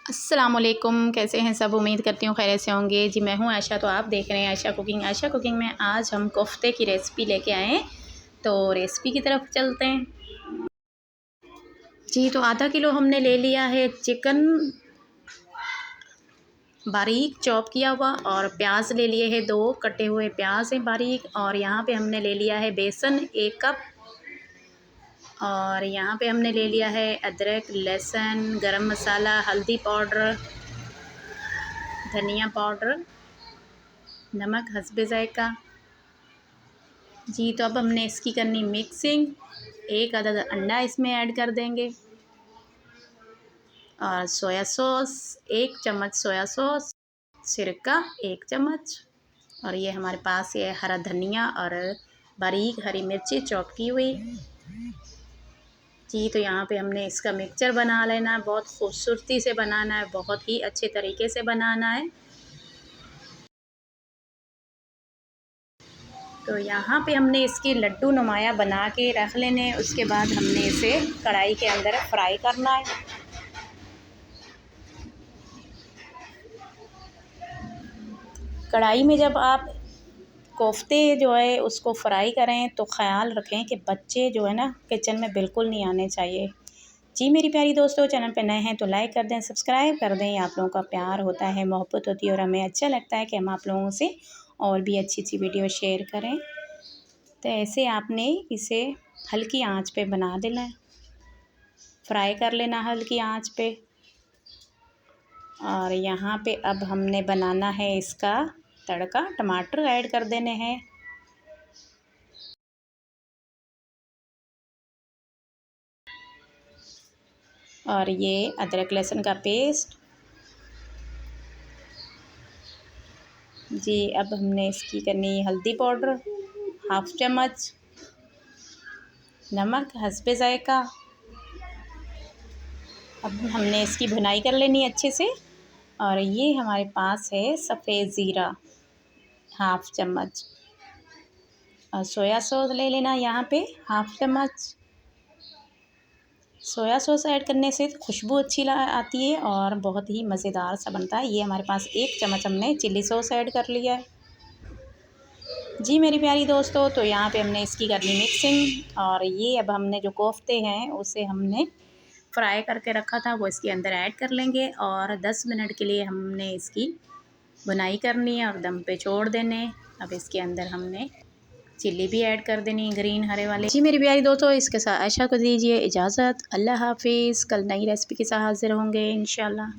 अस्सलामुअलैकुम, कैसे हैं सब। उम्मीद करती हूँ खैरियत से होंगे। जी मैं हूँ आयशा, तो आप देख रहे हैं आयशा कुकिंग। आयशा कुकिंग में आज हम कोफ्ते की रेसिपी लेके आए हैं, तो रेसिपी की तरफ चलते हैं। जी तो आधा किलो हमने ले लिया है चिकन बारीक चॉप किया हुआ, और प्याज ले लिए हैं 2 कटे हुए प्याज हैं बारीक, और यहाँ पे हमने ले लिया है बेसन 1 कप, और यहाँ पे हमने ले लिया है अदरक, लहसुन, गरम मसाला, हल्दी पाउडर, धनिया पाउडर, नमक हस्बे ज़ायक़ा। जी तो अब हमने इसकी करनी मिक्सिंग। 1 अदद अंडा इसमें ऐड कर देंगे, और सोया सॉस 1 चम्मच, सोया सॉस, सिरका 1 चम्मच, और ये हमारे पास ये हरा धनिया और बारीक हरी मिर्ची चॉप की हुई। जी तो यहाँ पे हमने इसका मिक्सचर बना लेना है, बहुत खूबसूरती से बनाना है, बहुत ही अच्छे तरीके से बनाना है। तो यहाँ पे हमने इसके लड्डू नुमाया बना के रख लेने, उसके बाद हमने इसे कढ़ाई के अंदर फ्राई करना है। कढ़ाई में जब आप कोफ्ते जो है उसको फ्राई करें तो ख़याल रखें कि बच्चे जो है ना किचन में बिल्कुल नहीं आने चाहिए। जी मेरी प्यारी दोस्तों, चैनल पे नए हैं तो लाइक कर दें, सब्सक्राइब कर दें। आप लोगों का प्यार होता है, मोहब्बत होती है, और हमें अच्छा लगता है कि हम आप लोगों से और भी अच्छी अच्छी वीडियो शेयर करें। तो ऐसे आपने इसे हल्की आंच पे बना देना है, फ्राई कर लेना हल्की आंच पे। और यहाँ पे अब हमने बनाना है इसका तड़का। टमाटर ऐड कर देने हैं, और ये अदरक लहसुन का पेस्ट। जी अब हमने इसकी करनी हल्दी पाउडर 1/2 चम्मच, नमक हस्बे ज़ायक़ा। अब हमने इसकी भुनाई कर लेनी है अच्छे से। और ये हमारे पास है सफ़ेद ज़ीरा 1/2 चम्मच, और सोया सॉस ले लेना यहाँ पे 1/2 चम्मच। सोया सॉस ऐड करने से खुशबू अच्छी आती है और बहुत ही मज़ेदार सा बनता है। ये हमारे पास 1 चम्मच हमने चिल्ली सॉस ऐड कर लिया है। जी मेरी प्यारी दोस्तों, तो यहाँ पे हमने इसकी करनी मिक्सिंग, और ये अब हमने जो कोफ्ते हैं उसे हमने फ्राई करके रखा था वो इसके अंदर ऐड कर लेंगे, और 10 मिनट के लिए हमने इसकी बुनाई करनी है और दम पे छोड़ देने। अब इसके अंदर हमने चिल्ली भी ऐड कर देनी, ग्रीन हरे वाले। जी मेरी प्यारी दोस्तों, इसके साथ आयशा को दीजिए इजाज़त। अल्लाह हाफिज़। कल नई रेसिपी के साथ हाज़िर होंगे इंशाल्लाह।